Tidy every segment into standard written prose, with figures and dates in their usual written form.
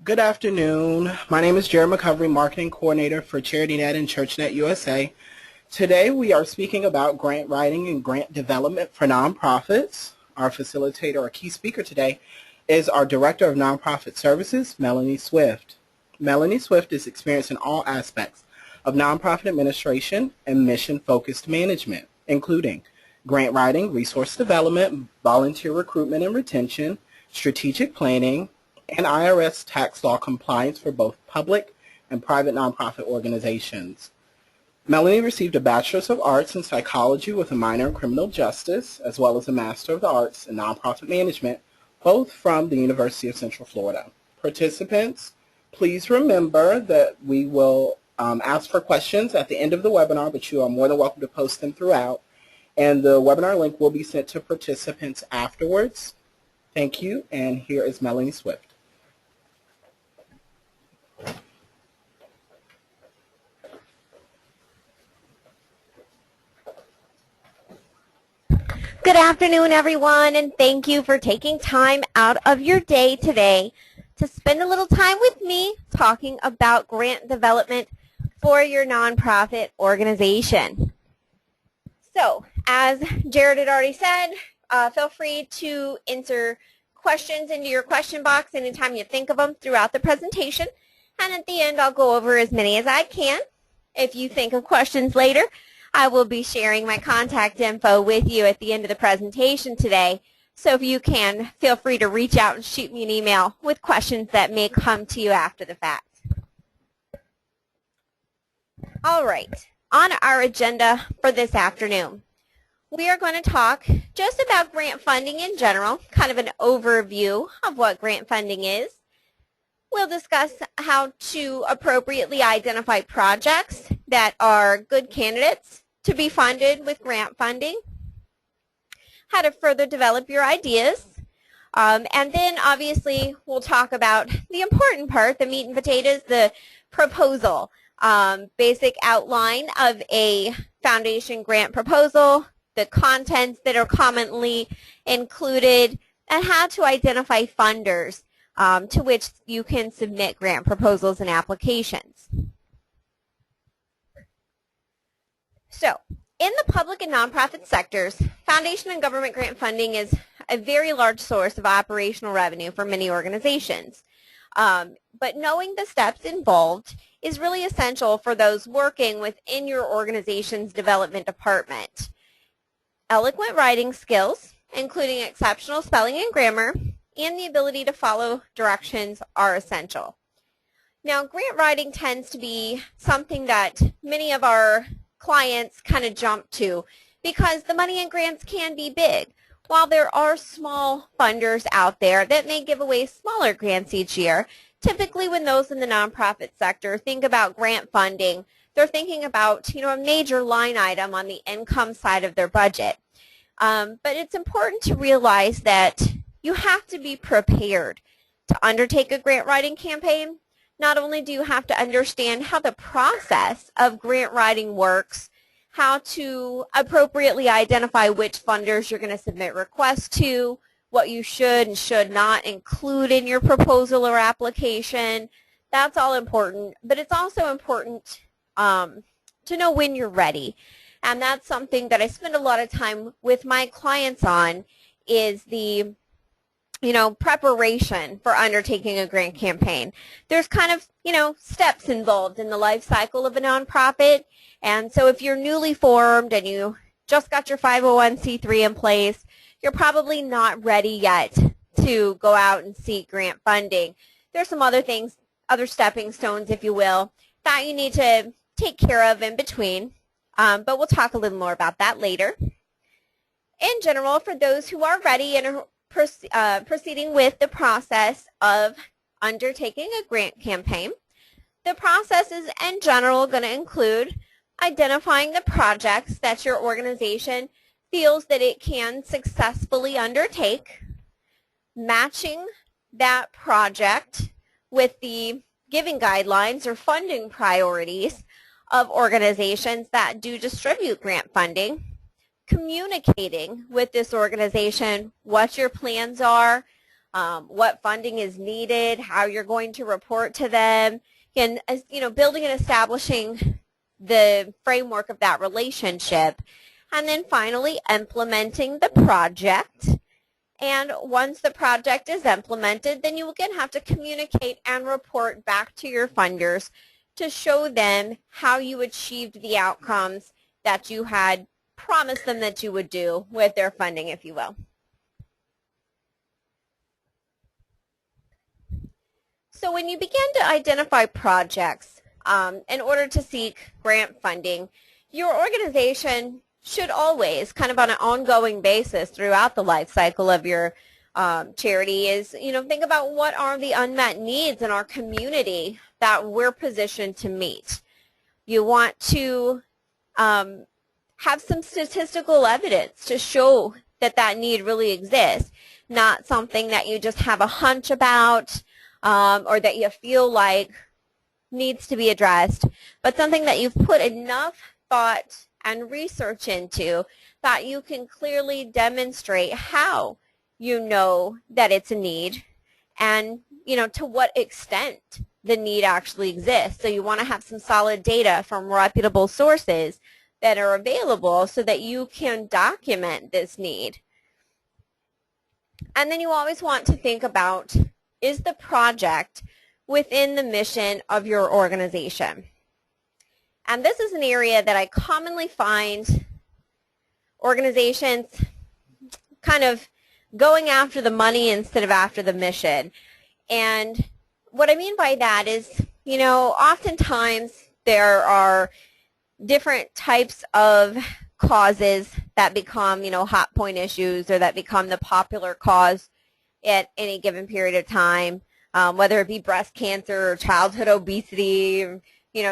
Good afternoon. My name is Jared McCovery, Marketing Coordinator for CharityNet and ChurchNet USA. Today we are speaking about grant writing and grant development for nonprofits. Our facilitator or key speaker today is our Director of Nonprofit Services, Melanie Swift. Melanie Swift is experienced in all aspects of nonprofit administration and mission-focused management, including grant writing, resource development, volunteer recruitment and retention, strategic planning, and IRS tax law compliance for both public and private nonprofit organizations. Melanie received a Bachelor's of Arts in Psychology with a minor in Criminal Justice, as well as a Master of the Arts in Nonprofit Management, both from the University of Central Florida. Participants, please remember that we will ask for questions at the end of the webinar, but you are more than welcome to post them throughout, and the webinar link will be sent to participants afterwards. Thank you, and here is Melanie Swift. Good afternoon, everyone, and thank you for taking time out of your day today to spend a little time with me talking about grant development for your nonprofit organization. So, as Jared had already said, feel free to enter questions into your question box anytime you think of them throughout the presentation, and at the end I'll go over as many as I can. If you think of questions later, I will be sharing my contact info with you at the end of the presentation today. So if you can, feel free to reach out and shoot me an email with questions that may come to you after the fact. All right, on our agenda for this afternoon, we are going to talk just about grant funding in general, kind of an overview of what grant funding is. We'll discuss how to appropriately identify projects that are good candidates to be funded with grant funding, how to further develop your ideas, and then obviously we'll talk about the important part, the meat and potatoes, the proposal, basic outline of a foundation grant proposal, the contents that are commonly included, and how to identify funders to which you can submit grant proposals and applications. So, in the public and nonprofit sectors, foundation and government grant funding is a very large source of operational revenue for many organizations. But knowing the steps involved is really essential for those working within your organization's development department. Eloquent writing skills, including exceptional spelling and grammar, and the ability to follow directions are essential. Now, grant writing tends to be something that many of our clients kind of jump to because the money in grants can be big. While there are small funders out there that may give away smaller grants each year, typically when those in the nonprofit sector think about grant funding, they're thinking about, a major line item on the income side of their budget. But it's important to realize that you have to be prepared to undertake a grant writing campaign. Not only do you have to understand how the process of grant writing works, how to appropriately identify which funders you're going to submit requests to, what you should and should not include in your proposal or application. That's all important, but it's also important to know when you're ready. And that's something that I spend a lot of time with my clients on, is the preparation for undertaking a grant campaign. There's kind of, steps involved in the life cycle of a nonprofit. And so if you're newly formed and you just got your 501c3 in place, you're probably not ready yet to go out and seek grant funding. There's some other things, other stepping stones, if you will, that you need to take care of in between. But we'll talk a little more about that later. In general, for those who are ready and are proceeding with the process of undertaking a grant campaign, the process is in general going to include identifying the projects that your organization feels that it can successfully undertake, matching that project with the giving guidelines or funding priorities of organizations that do distribute grant funding, communicating with this organization what your plans are, what funding is needed, how you're going to report to them, and building and establishing the framework of that relationship. And then finally, implementing the project. And once the project is implemented, then you again have to communicate and report back to your funders to show them how you achieved the outcomes that you had promised them that you would do with their funding, if you will. So when you begin to identify projects in order to seek grant funding, your organization should always, kind of on an ongoing basis throughout the life cycle of your charity, is, think about what are the unmet needs in our community that we're positioned to meet. You want to have some statistical evidence to show that that need really exists, not something that you just have a hunch about or that you feel like needs to be addressed, but something that you've put enough thought and research into that you can clearly demonstrate how you know that it's a need and, to what extent the need actually exists. So you want to have some solid data from reputable sources that are available so that you can document this need. And then you always want to think about, is the project within the mission of your organization? And this is an area that I commonly find organizations kind of going after the money instead of after the mission. And what I mean by that is, oftentimes there are different types of causes that become, hot point issues or that become the popular cause at any given period of time, whether it be breast cancer or childhood obesity,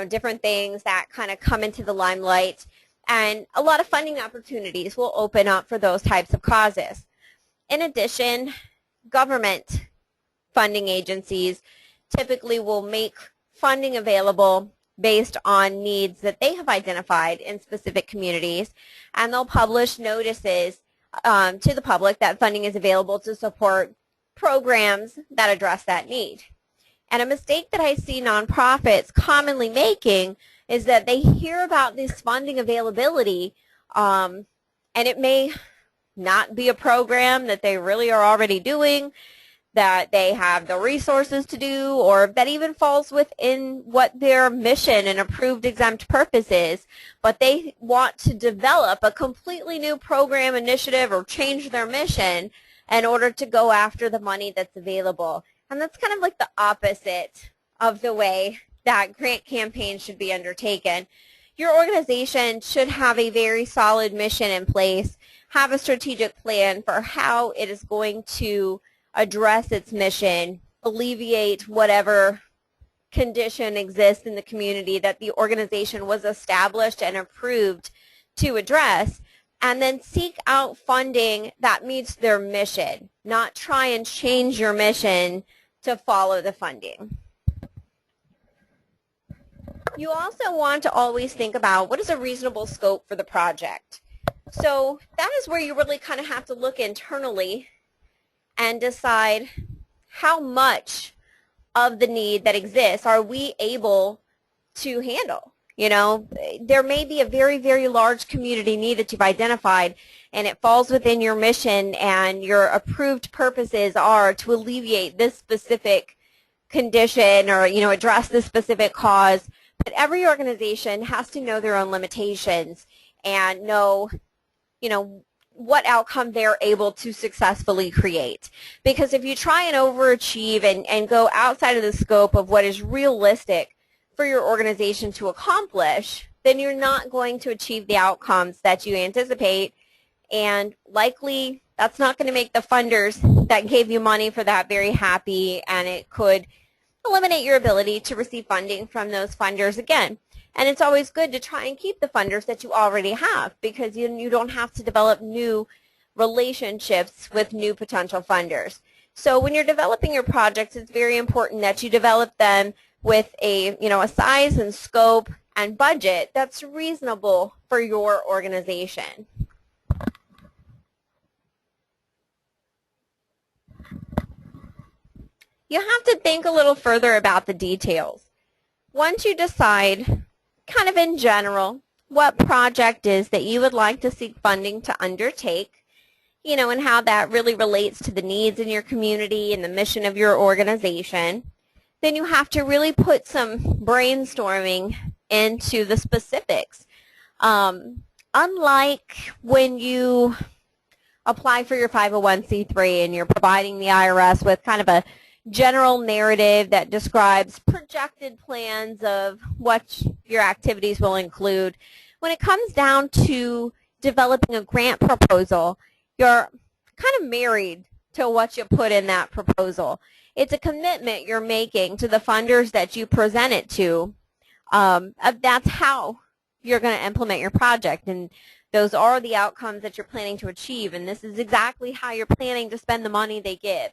different things that kind of come into the limelight. And a lot of funding opportunities will open up for those types of causes. In addition, government funding agencies typically will make funding available based on needs that they have identified in specific communities, and they'll publish notices to the public that funding is available to support programs that address that need. And a mistake that I see nonprofits commonly making is that they hear about this funding availability, and it may not be a program that they really are already doing, that they have the resources to do, or that even falls within what their mission and approved exempt purpose is, but they want to develop a completely new program, initiative, or change their mission in order to go after the money that's available. And that's kind of like the opposite of the way that grant campaigns should be undertaken. Your organization should have a very solid mission in place, have a strategic plan for how it is going to address its mission, alleviate whatever condition exists in the community that the organization was established and approved to address, and then seek out funding that meets their mission, not try and change your mission to follow the funding. You also want to always think about what is a reasonable scope for the project. So that is where you really kind of have to look internally and decide how much of the need that exists are we able to handle. There may be a very, very large community need that you've identified, and it falls within your mission, and your approved purposes are to alleviate this specific condition or, address this specific cause. But every organization has to know their own limitations and know, what outcome they're able to successfully create. Because if you try and overachieve and go outside of the scope of what is realistic for your organization to accomplish, then you're not going to achieve the outcomes that you anticipate, and likely that's not going to make the funders that gave you money for that very happy, and it could eliminate your ability to receive funding from those funders again. And it's always good to try and keep the funders that you already have, because you don't have to develop new relationships with new potential funders. So when you're developing your projects, it's very important that you develop them with a size and scope and budget that's reasonable for your organization. you have to think a little further about the details. Once you decide, kind of in general, what project is that you would like to seek funding to undertake, and how that really relates to the needs in your community and the mission of your organization, then you have to really put some brainstorming into the specifics. Unlike when you apply for your 501c3 and you're providing the IRS with kind of a general narrative that describes projected plans of what your activities will include, when it comes down to developing a grant proposal, you're kind of married to what you put in that proposal. It's a commitment you're making to the funders that you present it to. That's how you're going to implement your project, and those are the outcomes that you're planning to achieve, and this is exactly how you're planning to spend the money they give.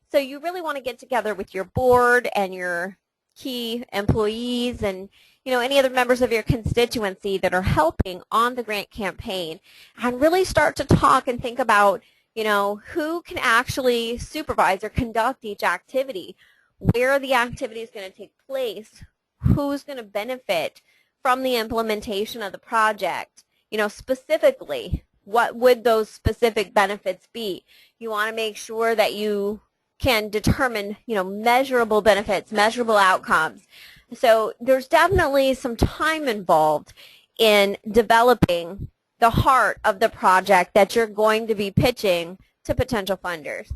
So you really want to get together with your board and your key employees and any other members of your constituency that are helping on the grant campaign, and really start to talk and think about who can actually supervise or conduct each activity, where the activity is going to take place, who's going to benefit from the implementation of the project. Specifically, what would those specific benefits be? You want to make sure that you can determine, measurable benefits, measurable outcomes. So there's definitely some time involved in developing the heart of the project that you're going to be pitching to potential funders.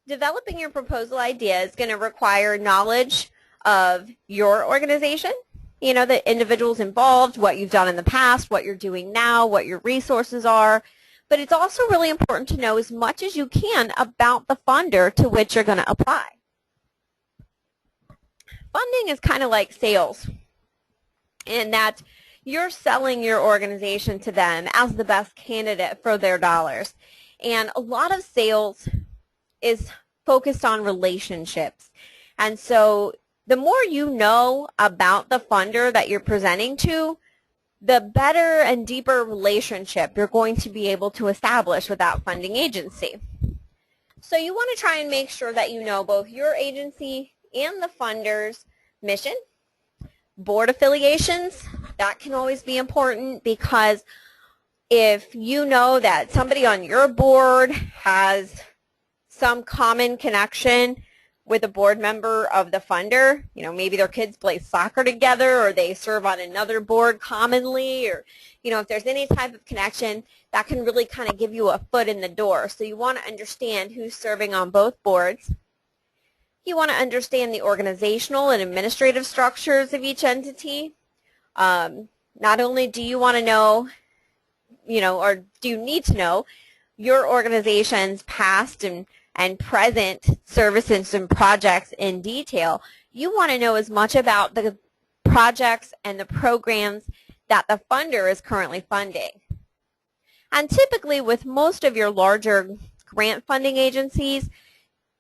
Developing your proposal idea is going to require knowledge of your organization, the individuals involved, what you've done in the past, what you're doing now, what your resources are. But it's also really important to know as much as you can about the funder to which you're going to apply. Funding is kind of like sales, in that you're selling your organization to them as the best candidate for their dollars. And a lot of sales is focused on relationships. And so the more you know about the funder that you're presenting to, the better and deeper relationship you're going to be able to establish with that funding agency. So you want to try and make sure that you know both your agency and the funder's mission. Board affiliations, that can always be important, because if you know that somebody on your board has some common connection with a board member of the funder, maybe their kids play soccer together, or they serve on another board commonly, or if there's any type of connection, that can really kind of give you a foot in the door. So you want to understand who's serving on both boards. You want to understand the organizational and administrative structures of each entity. Not only do you want to know, or do you need to know your organization's past and present services and projects in detail, you want to know as much about the projects and the programs that the funder is currently funding. And typically with most of your larger grant funding agencies,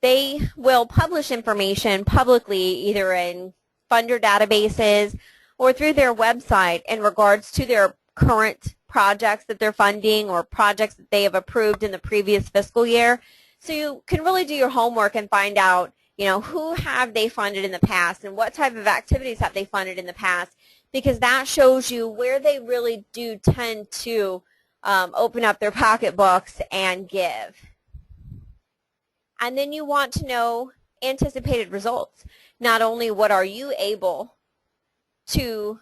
they will publish information publicly either in funder databases or through their website in regards to their current projects that they're funding or projects that they have approved in the previous fiscal year. So you can really do your homework and find out, who have they funded in the past and what type of activities have they funded in the past, because that shows you where they really do tend to open up their pocketbooks and give. And then you want to know anticipated results. Not only what are you able to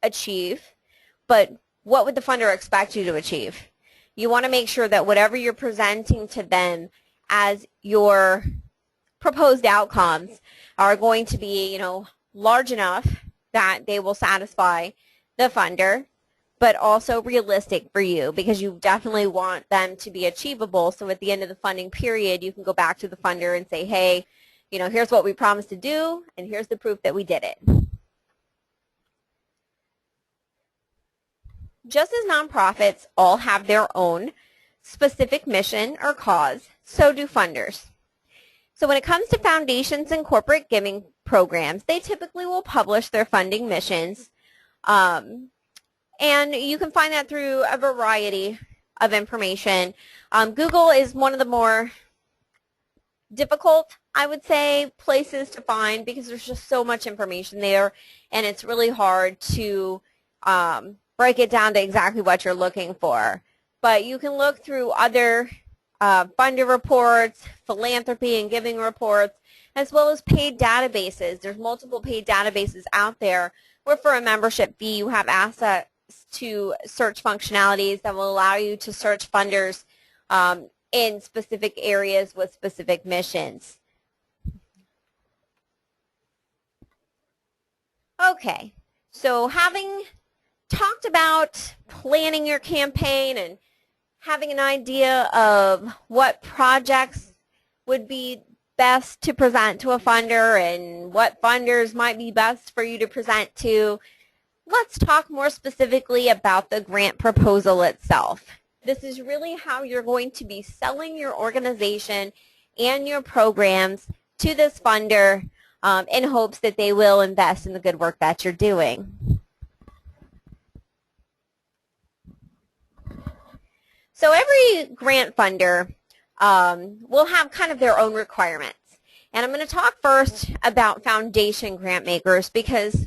achieve, but what would the funder expect you to achieve? You want to make sure that whatever you're presenting to them as your proposed outcomes are going to be, large enough that they will satisfy the funder, but also realistic for you, because you definitely want them to be achievable. So at the end of the funding period, you can go back to the funder and say, hey, here's what we promised to do, and here's the proof that we did it. Just as nonprofits all have their own specific mission or cause, so do funders. So when it comes to foundations and corporate giving programs, they typically will publish their funding missions, and you can find that through a variety of information. Google is one of the more difficult, I would say, places to find because there's just so much information there, and it's really hard to break it down to exactly what you're looking for. But you can look through other funder reports, philanthropy and giving reports, as well as paid databases. There's multiple paid databases out there where for a membership fee you have access to search functionalities that will allow you to search funders in specific areas with specific missions. Okay, so having talked about planning your campaign and having an idea of what projects would be best to present to a funder and what funders might be best for you to present to, let's talk more specifically about the grant proposal itself. This is really how you're going to be selling your organization and your programs to this funder in hopes that they will invest in the good work that you're doing. So every grant funder will have kind of their own requirements. And I'm going to talk first about foundation grant makers because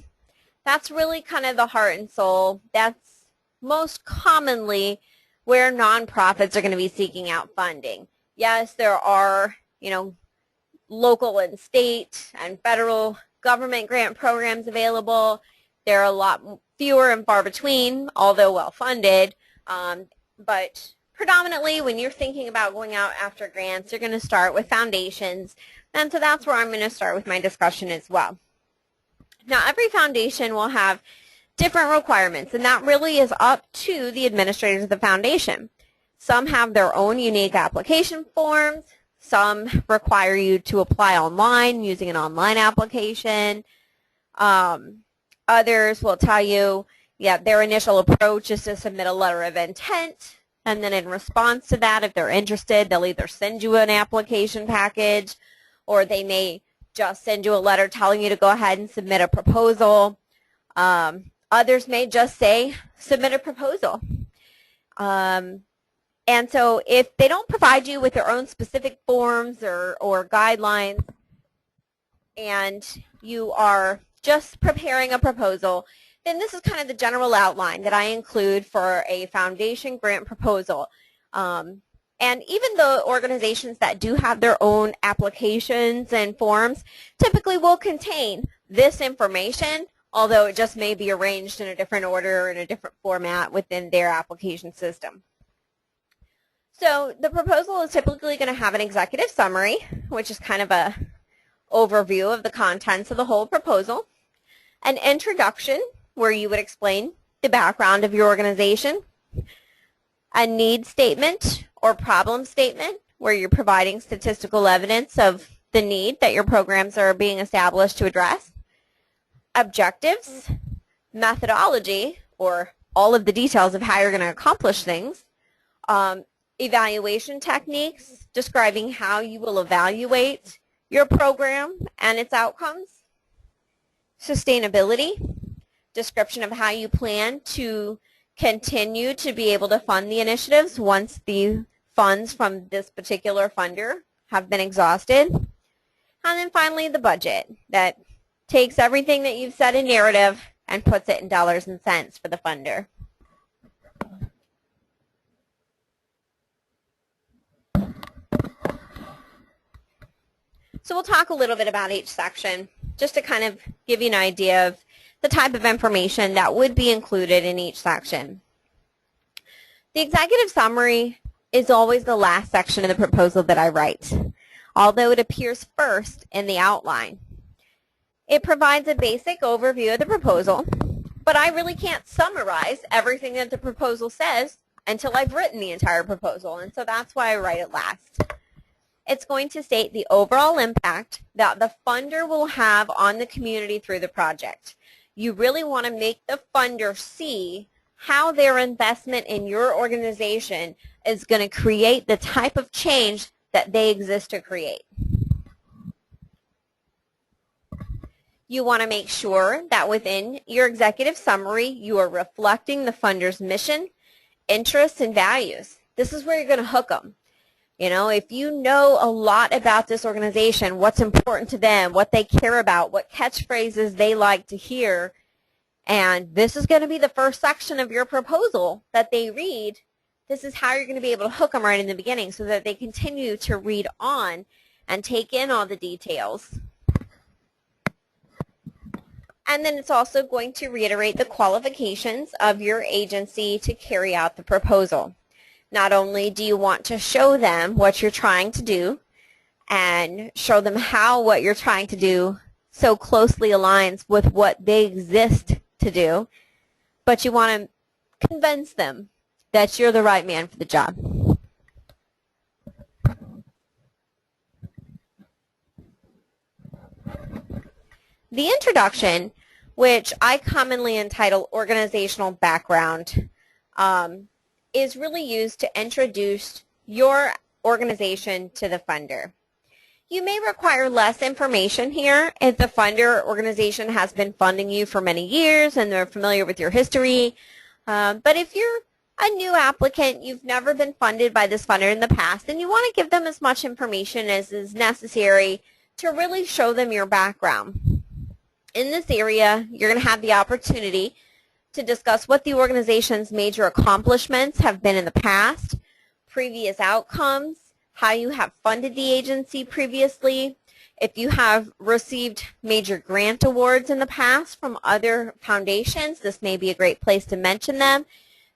that's really kind of the heart and soul. That's most commonly where nonprofits are going to be seeking out funding. Yes, there are, local and state and federal government grant programs available. There are a lot fewer and far between, although well-funded. But predominantly, when you're thinking about going out after grants, you're going to start with foundations. And so that's where I'm going to start with my discussion as well. Now, every foundation will have different requirements, and that really is up to the administrators of the foundation. Some have their own unique application forms. Some require you to apply online using an online application. Others will tell you, their initial approach is to submit a letter of intent, and then in response to that, if they're interested, they'll either send you an application package, or they may just send you a letter telling you to go ahead and submit a proposal. Others may just say, submit a proposal. And so if they don't provide you with their own specific forms or guidelines, and you are just preparing a proposal, then this is kind of the general outline that I include for a foundation grant proposal. And even the organizations that do have their own applications and forms typically will contain this information, although it just may be arranged in a different order or in a different format within their application system. So the proposal is typically going to have an executive summary, which is kind of a overview of the contents of the whole proposal, an introduction where you would explain the background of your organization, a need statement or problem statement where you're providing statistical evidence of the need that your programs are being established to address, objectives, methodology, or all of the details of how you're going to accomplish things, evaluation techniques, describing how you will evaluate your program and its outcomes, sustainability, description of how you plan to continue to be able to fund the initiatives once the funds from this particular funder have been exhausted, and then finally the budget that takes everything that you've said in narrative and puts it in dollars and cents for the funder. So we'll talk a little bit about each section just to kind of give you an idea of the type of information that would be included in each section. The executive summary is always the last section of the proposal that I write, although it appears first in the outline. It provides a basic overview of the proposal, but I really can't summarize everything that the proposal says until I've written the entire proposal, and so that's why I write it last. It's going to state the overall impact that the funder will have on the community through the project. You really want to make the funder see how their investment in your organization is going to create the type of change that they exist to create. You want to make sure that within your executive summary, you are reflecting the funder's mission, interests, and values. this is where you're going to hook them. You know, if you know a lot about this organization, what's important to them, what they care about, what catchphrases they like to hear, and this is going to be the first section of your proposal that they read, this is how you're going to be able to hook them right in the beginning so that they continue to read on and take in all the details. And then it's also going to reiterate the qualifications of your agency to carry out the proposal. Not only do you want to show them what you're trying to do and show them how what you're trying to do so closely aligns with what they exist to do, but you want to convince them that you're the right man for the job. The introduction, which I commonly entitle organizational background, is really used to introduce your organization to the funder. You may require less information here if the funder organization has been funding you for many years and they're familiar with your history. But if you're a new applicant, you've never been funded by this funder in the past, then you want to give them as much information as is necessary to really show them your background. In this area, you're going to have the opportunity to discuss what the organization's major accomplishments have been in the past, previous outcomes, how you have funded the agency previously, if you have received major grant awards in the past from other foundations. This may be a great place to mention them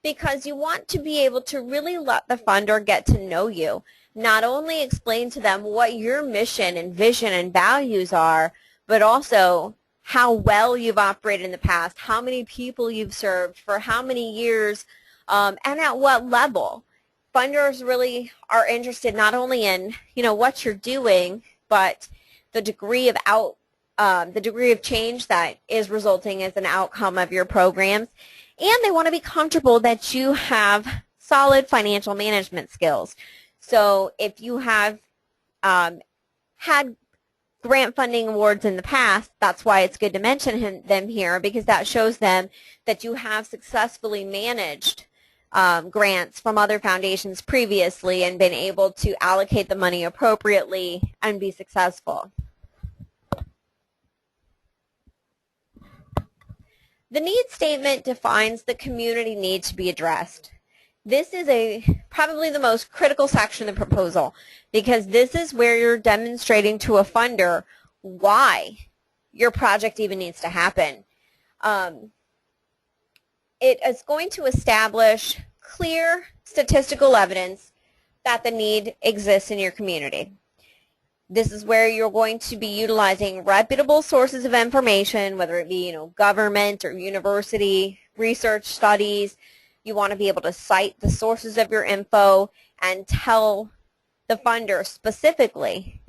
because you want to be able to really let the funder get to know you. Not only explain to them what your mission and vision and values are, but also how well you've operated in the past, how many people you've served for how many years, and at what level. Funders really are interested not only in, you know, what you're doing, but the degree of change that is resulting as an outcome of your programs, and they want to be comfortable that you have solid financial management skills. So if you have had grant funding awards in the past, that's why it's good to mention them here, because that shows them that you have successfully managed grants from other foundations previously and been able to allocate the money appropriately and be successful. The needs statement defines the community need to be addressed. This is probably the most critical section of the proposal because this is where you're demonstrating to a funder why your project even needs to happen. It is going to establish clear statistical evidence that the need exists in your community. This is where you're going to be utilizing reputable sources of information, whether it be, government or university research studies. You want to be able to cite the sources of your info and tell the funder specifically,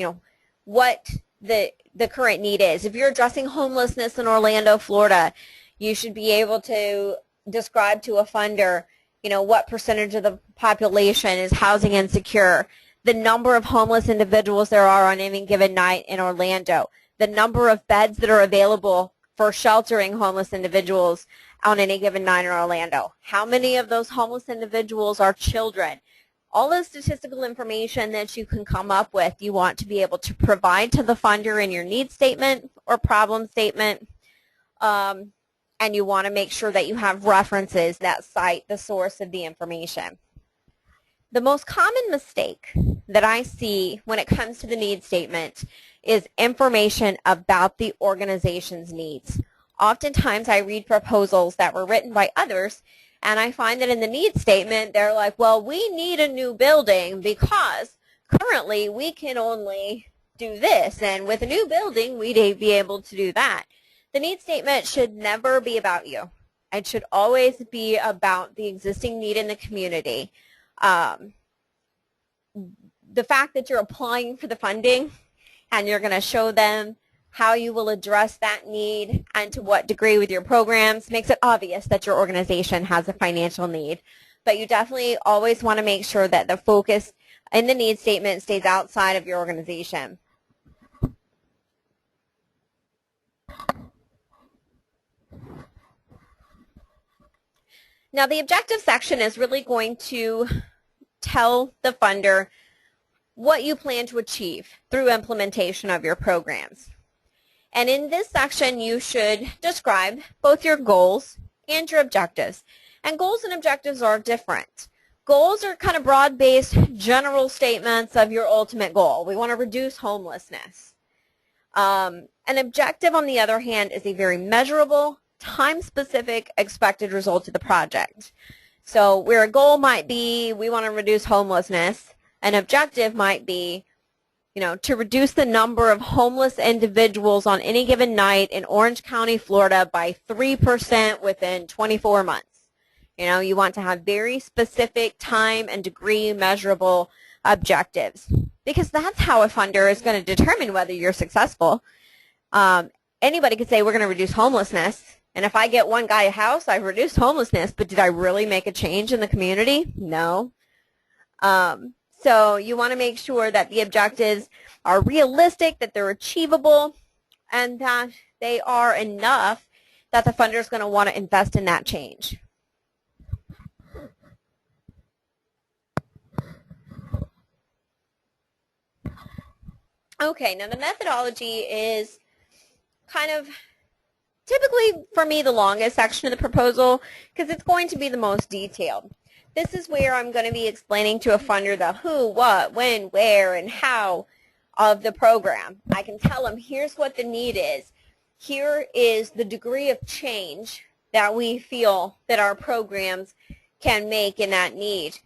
what the current need is. If you're addressing homelessness in Orlando, Florida, you should be able to describe to a funder, what percentage of the population is housing insecure, the number of homeless individuals there are on any given night in Orlando, the number of beds that are available for sheltering homeless individuals on any given night in Orlando, how many of those homeless individuals are children. All the statistical information that you can come up with, you want to be able to provide to the funder in your needs statement or problem statement. And you want to make sure that you have references that cite the source of the information. The most common mistake that I see when it comes to the needs statement is information about the organization's needs. Oftentimes I read proposals that were written by others, and I find that in the needs statement they're like, well, we need a new building because currently we can only do this, and with a new building we'd be able to do that. The needs statement should never be about you. It should always be about the existing need in the community. The fact that you're applying for the funding and you're going to show them how you will address that need and to what degree with your programs makes it obvious that your organization has a financial need. But you definitely always want to make sure that the focus in the needs statement stays outside of your organization. Now the objective section is really going to tell the funder what you plan to achieve through implementation of your programs. And in this section, you should describe both your goals and your objectives. And goals and objectives are different. Goals are kind of broad-based general statements of your ultimate goal. We want to reduce homelessness. An objective, on the other hand, is a very measurable, time-specific expected result of the project. So where a goal might be, we want to reduce homelessness, an objective might be, to reduce the number of homeless individuals on any given night in Orange County, Florida by 3% within 24 months. You want to have very specific time and degree measurable objectives, because that's how a funder is going to determine whether you're successful. Anybody could say we're going to reduce homelessness, and if I get one guy a house, I've reduced homelessness, but did I really make a change in the community? No. So you want to make sure that the objectives are realistic, that they're achievable, and that they are enough that the funder is going to want to invest in that change. Okay, now the methodology is kind of typically, for me, the longest section of the proposal because it's going to be the most detailed. This is where I'm going to be explaining to a funder the who, what, when, where, and how of the program. I can tell them here's what the need is. Here is the degree of change that we feel that our programs can make in that need.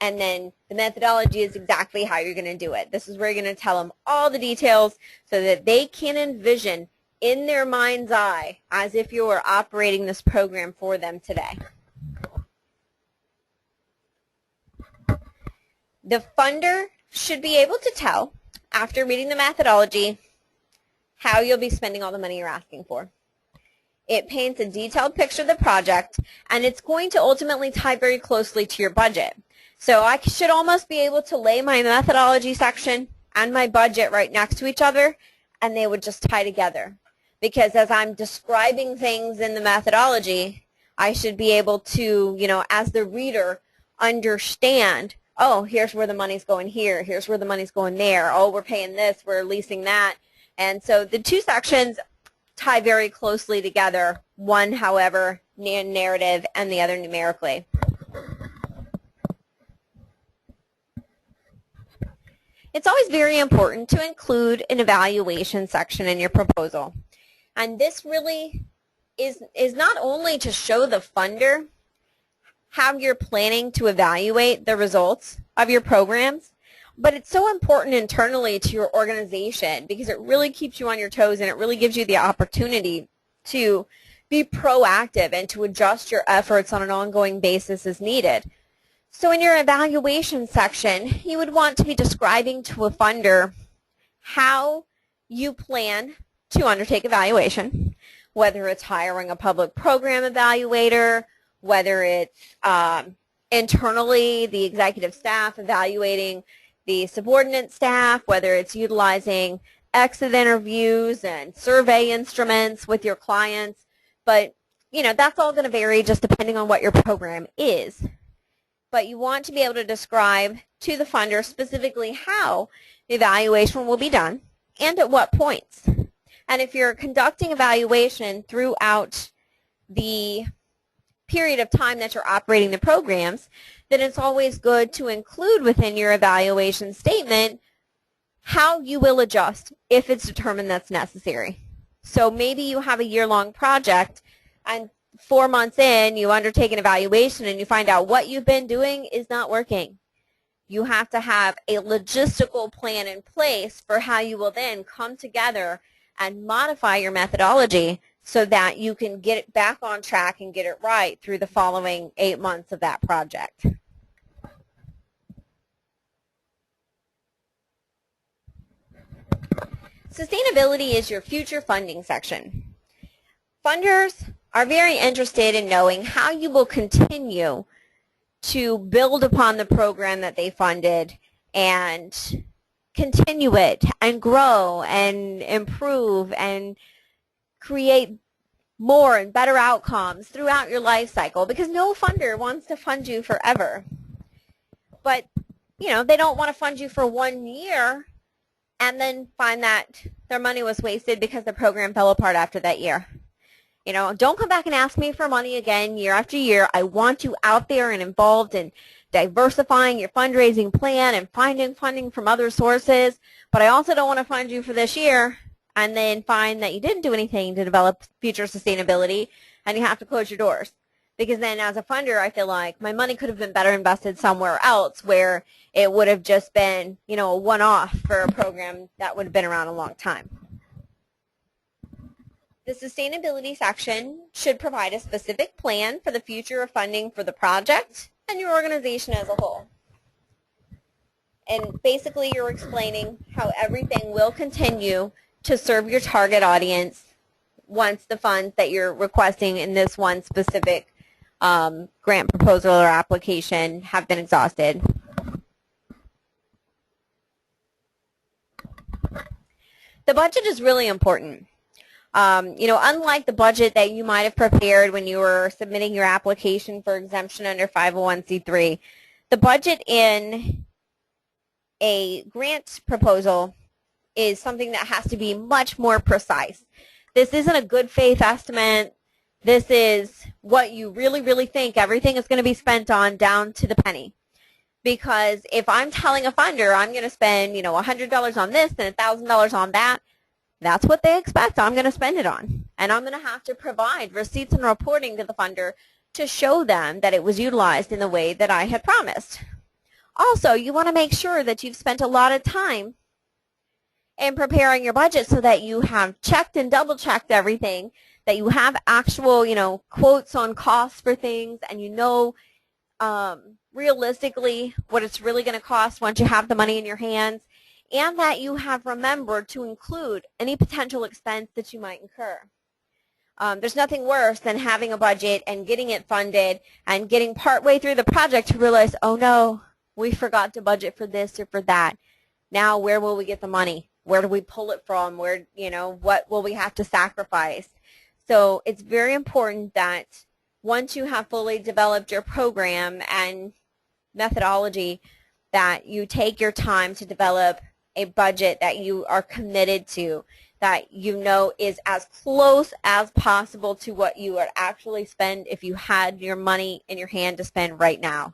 And then the methodology is exactly how you're going to do it. This is where you're going to tell them all the details so that they can envision in their mind's eye as if you were operating this program for them today. The funder should be able to tell, after reading the methodology, how you'll be spending all the money you're asking for. It paints a detailed picture of the project, and it's going to ultimately tie very closely to your budget. So I should almost be able to lay my methodology section and my budget right next to each other, and they would just tie together. Because as I'm describing things in the methodology, I should be able to, as the reader, understand, oh, here's where the money's going here, here's where the money's going there, oh, we're paying this, we're leasing that. And so the two sections tie very closely together, one, however, narrative, and the other numerically. It's always very important to include an evaluation section in your proposal. And this really is not only to show the funder how you're planning to evaluate the results of your programs, but it's so important internally to your organization because it really keeps you on your toes and it really gives you the opportunity to be proactive and to adjust your efforts on an ongoing basis as needed. So in your evaluation section, you would want to be describing to a funder how you plan to undertake evaluation, whether it's hiring a public program evaluator, whether it's internally the executive staff evaluating the subordinate staff, whether it's utilizing exit interviews and survey instruments with your clients. But, that's all going to vary just depending on what your program is. But you want to be able to describe to the funder specifically how the evaluation will be done and at what points. And if you're conducting evaluation throughout the period of time that you're operating the programs, then it's always good to include within your evaluation statement how you will adjust if it's determined that's necessary. So maybe you have a year-long project and 4 months in, you undertake an evaluation and you find out what you've been doing is not working. You have to have a logistical plan in place for how you will then come together and modify your methodology so that you can get it back on track and get it right through the following 8 months of that project. Sustainability is your future funding section. Funders are very interested in knowing how you will continue to build upon the program that they funded and continue it and grow and improve and create more and better outcomes throughout your life cycle, because no funder wants to fund you forever. But they don't want to fund you for 1 year and then find that their money was wasted because the program fell apart after that year. Don't come back and ask me for money again year after year. I want you out there and involved in diversifying your fundraising plan and finding funding from other sources. But I also don't want to fund you for this year and then find that you didn't do anything to develop future sustainability and you have to close your doors. Because then as a funder, I feel like my money could have been better invested somewhere else where it would have just been, a one-off for a program that would have been around a long time. The sustainability section should provide a specific plan for the future of funding for the project and your organization as a whole. And basically you're explaining how everything will continue to serve your target audience once the funds that you're requesting in this one specific grant proposal or application have been exhausted. The budget is really important. Unlike the budget that you might have prepared when you were submitting your application for exemption under 501c3, the budget in a grant proposal is something that has to be much more precise. This isn't a good faith estimate. This is what you really, really think everything is going to be spent on down to the penny. Because if I'm telling a funder I'm going to spend, $100 on this and $1,000 on that, that's what they expect I'm going to spend it on. And I'm going to have to provide receipts and reporting to the funder to show them that it was utilized in the way that I had promised. Also, you want to make sure that you've spent a lot of time in preparing your budget so that you have checked and double-checked everything, that you have actual, quotes on costs for things, and realistically what it's really going to cost once you have the money in your hands, and that you have remembered to include any potential expense that you might incur. There's nothing worse than having a budget and getting it funded and getting partway through the project to realize, oh no, we forgot to budget for this or for that. Now where will we get the money? Where do we pull it from? What will we have to sacrifice? So it's very important that once you have fully developed your program and methodology, that you take your time to develop a budget that you are committed to, that is as close as possible to what you would actually spend if you had your money in your hand to spend right now.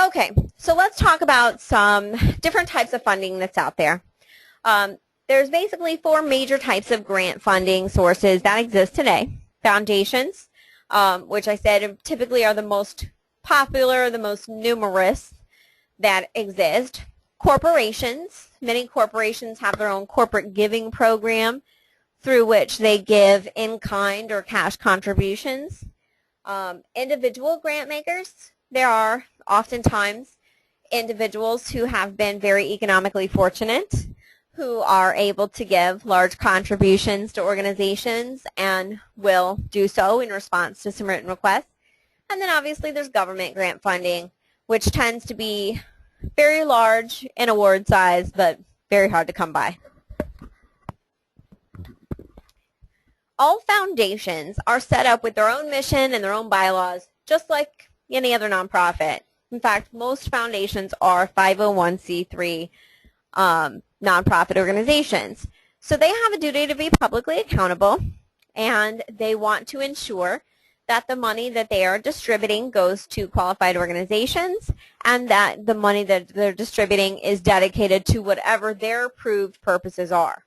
Okay, so let's talk about some different types of funding that's out there. There's basically 4 major types of grant funding sources that exist today. Foundations, which I said typically are the most popular, the most numerous that exist. Corporations, many corporations have their own corporate giving program through which they give in-kind or cash contributions. Individual grant makers, there are oftentimes individuals who have been very economically fortunate who are able to give large contributions to organizations and will do so in response to some written requests. And then obviously there's government grant funding, which tends to be very large in award size, but very hard to come by. All foundations are set up with their own mission and their own bylaws, just like any other nonprofit. In fact, most foundations are 501c3 nonprofit organizations. So they have a duty to be publicly accountable, and they want to ensure that the money that they are distributing goes to qualified organizations and that the money that they're distributing is dedicated to whatever their approved purposes are.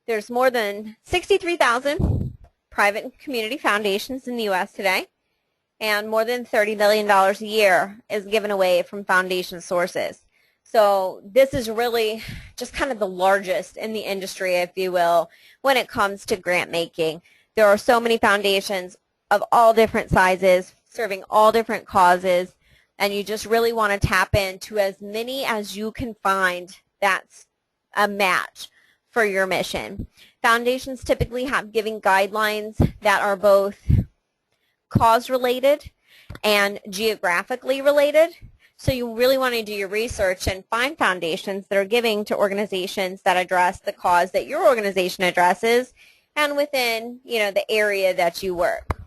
There's more than 63,000 private and community foundations in the U.S. today, and more than $30 million a year is given away from foundation sources. So this is really just kind of the largest in the industry, if you will, when it comes to grant making. There are so many foundations of all different sizes, serving all different causes, and you just really want to tap into as many as you can find that's a match for your mission. Foundations typically have giving guidelines that are both cause-related and geographically related. So you really want to do your research and find foundations that are giving to organizations that address the cause that your organization addresses and within, the area that you work.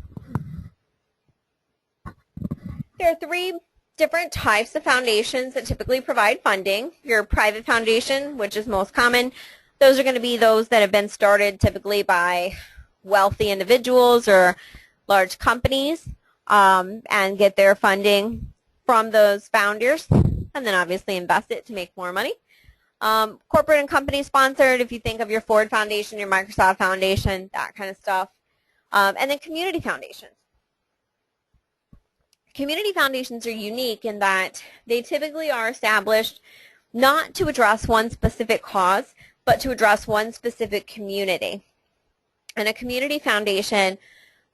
There are three different types of foundations that typically provide funding. Your private foundation, which is most common, those are going to be those that have been started typically by wealthy individuals or large companies and get their funding from those founders and then obviously invest it to make more money. Corporate and company sponsored, if you think of your Ford Foundation, your Microsoft Foundation, that kind of stuff. And then community foundations. Community foundations are unique in that they typically are established not to address one specific cause, but to address one specific community. And a community foundation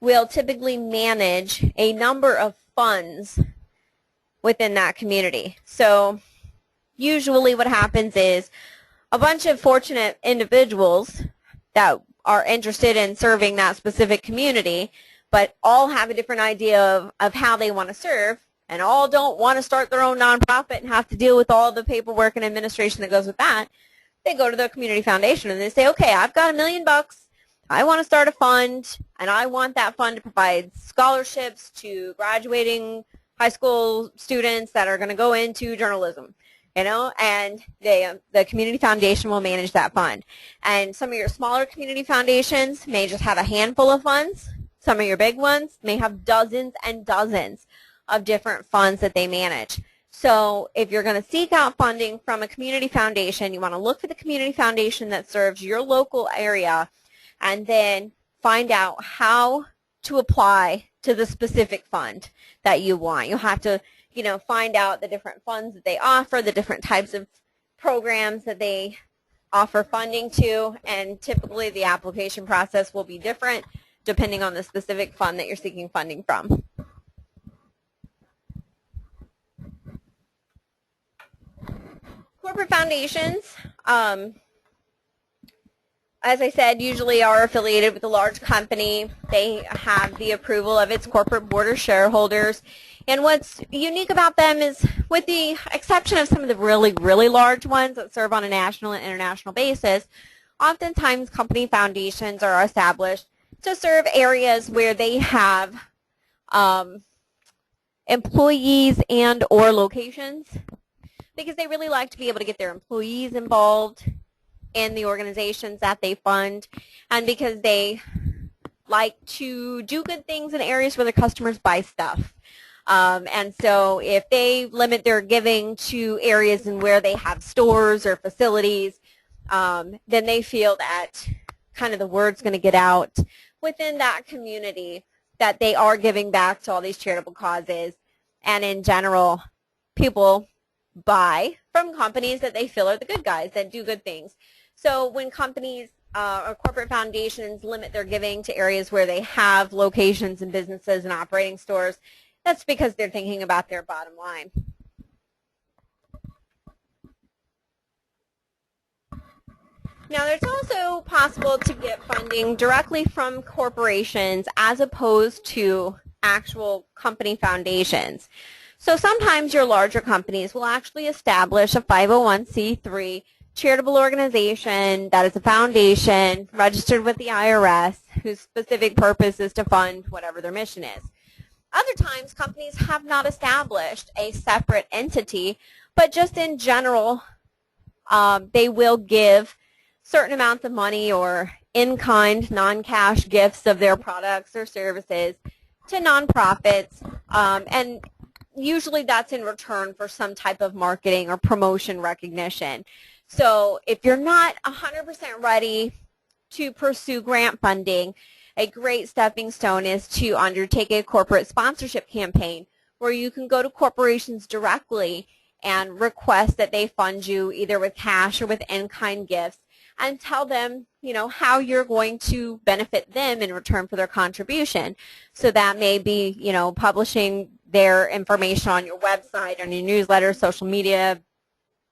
will typically manage a number of funds within that community. So usually what happens is a bunch of fortunate individuals that are interested in serving that specific community, but all have a different idea of how they want to serve, and all don't want to start their own nonprofit and have to deal with all the paperwork and administration that goes with that. They go to their community foundation and they say, okay, I've got $1 million. I want to start a fund, and I want that fund to provide scholarships to graduating high school students that are going to go into journalism. And the community foundation will manage that fund. And some of your smaller community foundations may just have a handful of funds. Some of your big ones may have dozens and dozens of different funds that they manage. So if you're going to seek out funding from a community foundation, you want to look for the community foundation that serves your local area and then find out how to apply to the specific fund that you want. You'll have to find out the different funds that they offer, the different types of programs that they offer funding to, and typically the application process will be different depending on the specific fund that you're seeking funding from. Corporate foundations, as I said, usually are affiliated with a large company. They have the approval of its corporate board of shareholders. And what's unique about them is, with the exception of some of the really, really large ones that serve on a national and international basis, oftentimes company foundations are established to serve areas where they have employees and or locations, because they really like to be able to get their employees involved in the organizations that they fund, and because they like to do good things in areas where their customers buy stuff. And so if they limit their giving to areas in where they have stores or facilities, then they feel that kind of the word's going to get out within that community that they are giving back to all these charitable causes. And in general, people buy from companies that they feel are the good guys, that do good things. So when companies or corporate foundations limit their giving to areas where they have locations and businesses and operating stores, that's because they're thinking about their bottom line. Now, it's also possible to get funding directly from corporations as opposed to actual company foundations. So sometimes your larger companies will actually establish a 501c3 charitable organization that is a foundation registered with the IRS, whose specific purpose is to fund whatever their mission is. Other times, companies have not established a separate entity, but just in general, they will give certain amounts of money or in-kind, non-cash gifts of their products or services to nonprofits, and usually that's in return for some type of marketing or promotion recognition. So if you're not 100% ready to pursue grant funding, a great stepping stone is to undertake a corporate sponsorship campaign where you can go to corporations directly and request that they fund you either with cash or with in-kind gifts, and tell them, how you're going to benefit them in return for their contribution. So that may be, publishing their information on your website, on your newsletter, social media,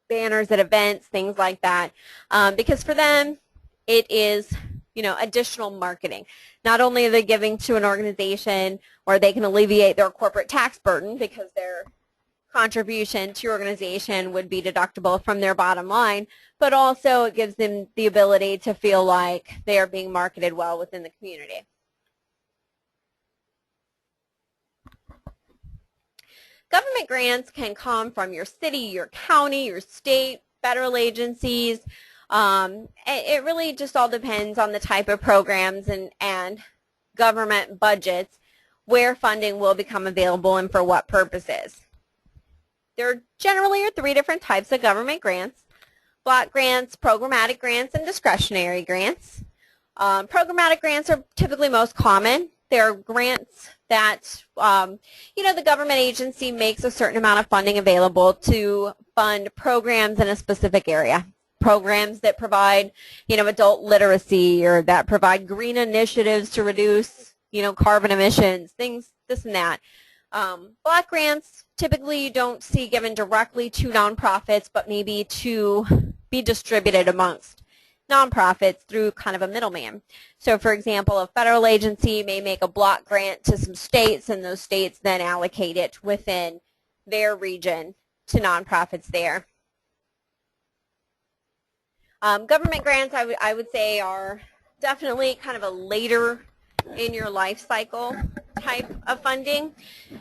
banners at events, things like that. Because for them, it is, additional marketing. Not only are they giving to an organization where they can alleviate their corporate tax burden because their contribution to your organization would be deductible from their bottom line, but also it gives them the ability to feel like they are being marketed well within the community. government grants can come from your city, your county, your state, federal agencies. It really just all depends on the type of programs and government budgets where funding will become available and for what purposes. There generally are 3 different types of government grants: block grants, programmatic grants, and discretionary grants. Programmatic grants are typically most common. They're grants that, the government agency makes a certain amount of funding available to fund programs in a specific area. Programs that provide, adult literacy, or that provide green initiatives to reduce, carbon emissions, things, this and that. Block grants, typically you don't see given directly to nonprofits, but maybe to be distributed amongst nonprofits through kind of a middleman. So for example, a federal agency may make a block grant to some states, and those states then allocate it within their region to nonprofits there. Government grants, I would say, are definitely kind of a later in your life cycle type of funding,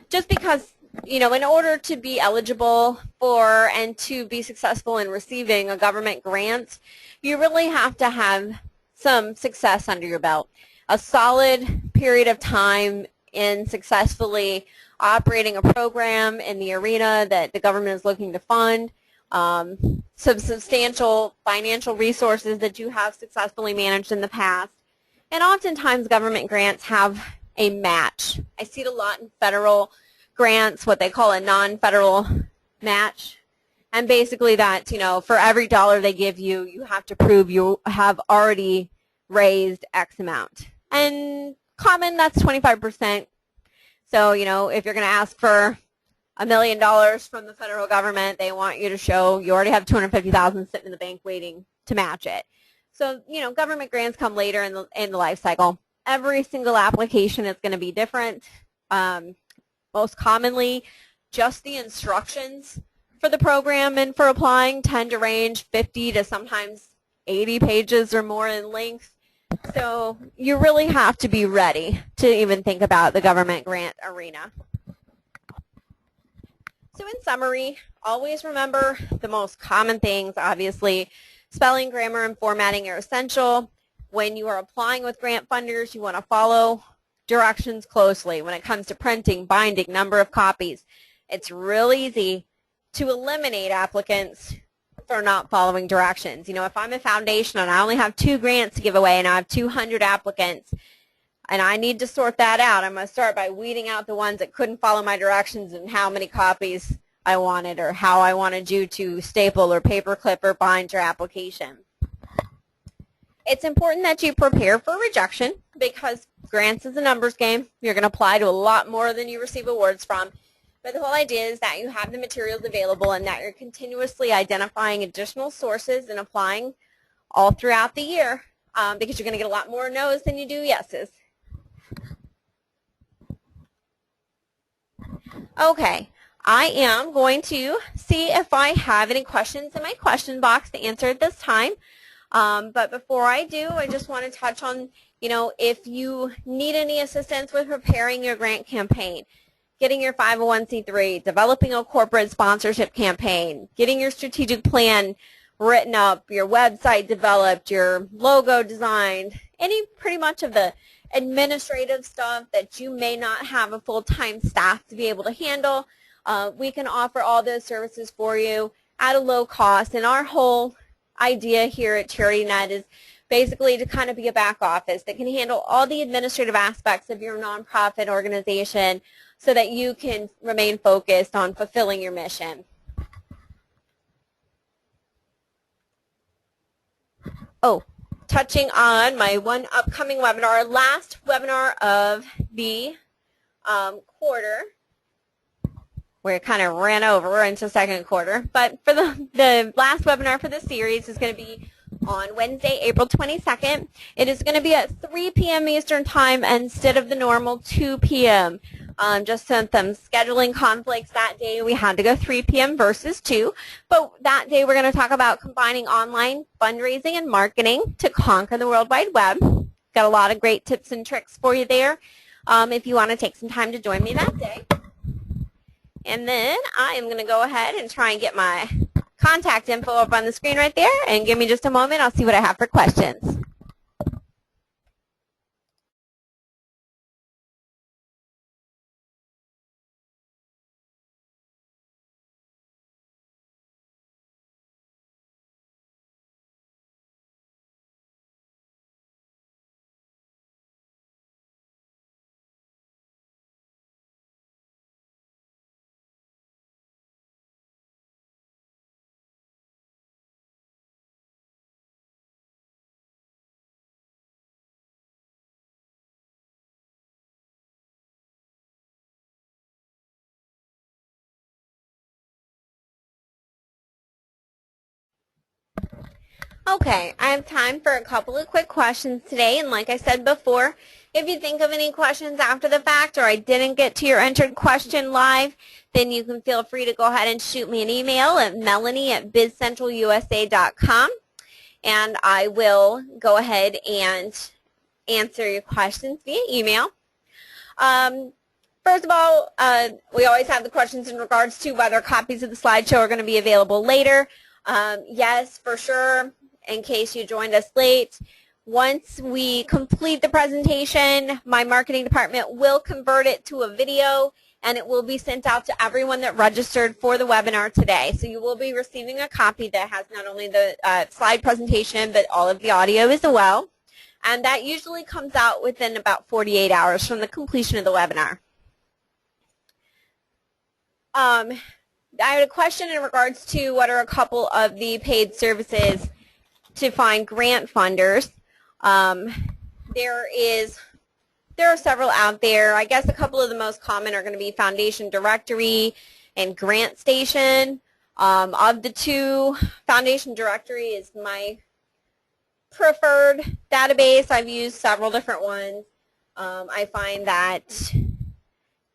just because, in order to be eligible for and to be successful in receiving a government grant, you really have to have some success under your belt, a solid period of time in successfully operating a program in the arena that the government is looking to fund, some substantial financial resources that you have successfully managed in the past. And oftentimes government grants have a match. I see it a lot in federal grants, what they call a non-federal match. And basically that, for every dollar they give you, you have to prove you have already raised X amount. And common, that's 25%. So, if you're going to ask for $1 million from the federal government, they want you to show you already have $250,000 sitting in the bank waiting to match it. So, government grants come later in the life cycle. Every single application is going to be different. Most commonly, just the instructions for the program and for applying tend to range 50 to sometimes 80 pages or more in length. So you really have to be ready to even think about the government grant arena. So in summary, always remember the most common things. Obviously, spelling, grammar, and formatting are essential. When you are applying with grant funders, you want to follow directions closely. When it comes to printing, binding, number of copies, it's real easy to eliminate applicants for not following directions. If I'm a foundation and I only have 2 grants to give away and I have 200 applicants and I need to sort that out, I'm going to start by weeding out the ones that couldn't follow my directions and how many copies I wanted or how I wanted you to staple or paperclip or bind your application. It's important that you prepare for rejection because grants is a numbers game. You're going to apply to a lot more than you receive awards from. But the whole idea is that you have the materials available and that you're continuously identifying additional sources and applying all throughout the year because you're going to get a lot more no's than you do yeses. Okay, I am going to see if I have any questions in my question box to answer at this time. But before I do, I just want to touch on, if you need any assistance with preparing your grant campaign, getting your 501c3, developing a corporate sponsorship campaign, getting your strategic plan written up, your website developed, your logo designed, any pretty much of the administrative stuff that you may not have a full-time staff to be able to handle, we can offer all those services for you at a low cost. And our whole idea here at CharityNet is basically to kind of be a back office that can handle all the administrative aspects of your nonprofit organization so that you can remain focused on fulfilling your mission. Oh, touching on my one upcoming webinar, last webinar of the quarter. We kind of ran over into second quarter, but for the last webinar for the series is going to be on Wednesday, April 22nd. It is going to be at 3 p.m. Eastern Time instead of the normal 2 p.m. Just some scheduling conflicts that day. We had to go 3 p.m. versus 2. But that day we're going to talk about combining online fundraising and marketing to conquer the World Wide Web. Got a lot of great tips and tricks for you there if you want to take some time to join me that day. And then I am going to go ahead and try and get my contact info up on the screen right there. And give me just a moment. I'll see what I have for questions. Okay, I have time for a couple of quick questions today, and like I said before, if you think of any questions after the fact or I didn't get to your entered question live, then you can feel free to go ahead and shoot me an email at melanie@bizcentralusa.com, and I will go ahead and answer your questions via email. First of all, we always have the questions in regards to whether copies of the slideshow are going to be available later. Yes, for sure. In case you joined us late, once we complete the presentation, my marketing department will convert it to a video, and it will be sent out to everyone that registered for the webinar today. So you will be receiving a copy that has not only the slide presentation, but all of the audio as well. And that usually comes out within about 48 hours from the completion of the webinar. I had a question in regards to what are a couple of the paid services to find grant funders. There are several out there. I guess a couple of the most common are going to be Foundation Directory and Grant Station. Of the two, Foundation Directory is my preferred database. I've used several different ones. I find that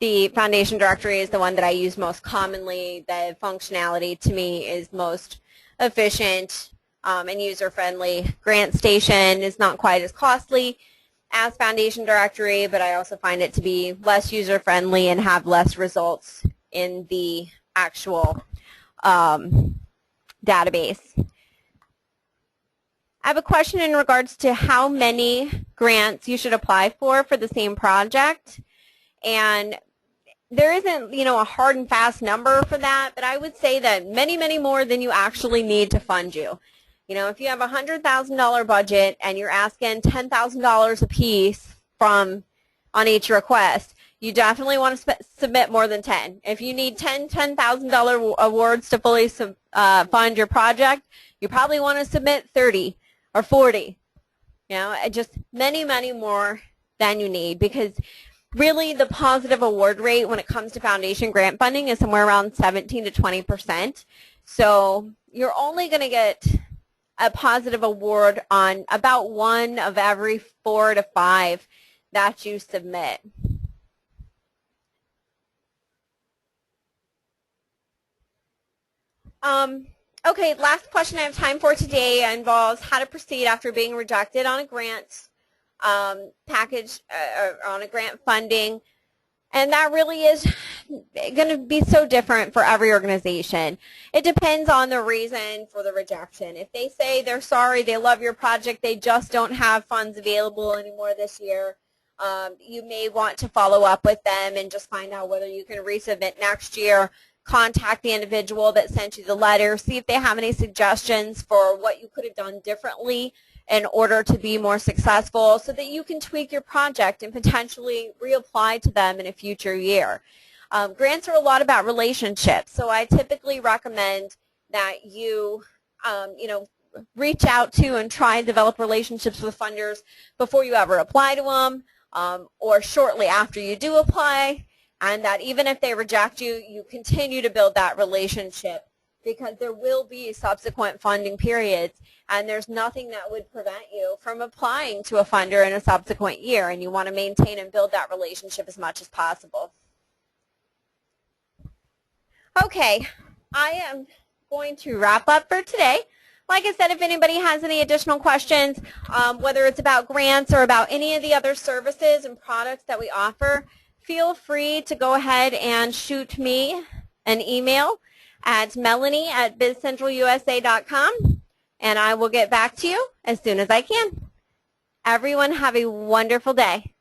the Foundation Directory is the one that I use most commonly. The functionality to me is most efficient and user-friendly. Grant Station is not quite as costly as Foundation Directory, but I also find it to be less user-friendly and have less results in the actual database. I have a question in regards to how many grants you should apply for the same project. And there isn't, a hard and fast number for that, but I would say that many, many more than you actually need to fund you. If you have a $100,000 budget and you're asking $10,000 a piece on each request, you definitely want to submit more than 10. If you need $10,000 awards to fully fund your project, you probably want to submit 30 or 40. Just many, many more than you need, because really the positive award rate when it comes to foundation grant funding is somewhere around 17 to 20%. So you're only going to get a positive award on about one of every 4 to 5 that you submit. Okay, last question I have time for today involves how to proceed after being rejected on a grant package on a grant funding. And that really is going to be so different for every organization. It depends on the reason for the rejection. If they say they're sorry, they love your project, they just don't have funds available anymore this year, you may want to follow up with them and just find out whether you can resubmit next year. Contact the individual that sent you the letter, see if they have any suggestions for what you could have done differently in order to be more successful, so that you can tweak your project and potentially reapply to them in a future year. Grants are a lot about relationships, so I typically recommend that you, reach out to and try and develop relationships with funders before you ever apply to them, or shortly after you do apply, and that even if they reject you, you continue to build that relationship, because there will be subsequent funding periods, and there's nothing that would prevent you from applying to a funder in a subsequent year, and you want to maintain and build that relationship as much as possible. Okay, I am going to wrap up for today. Like I said, if anybody has any additional questions, whether it's about grants or about any of the other services and products that we offer, feel free to go ahead and shoot me an email at melanie@bizcentralusa.com, and I will get back to you as soon as I can. Everyone have a wonderful day.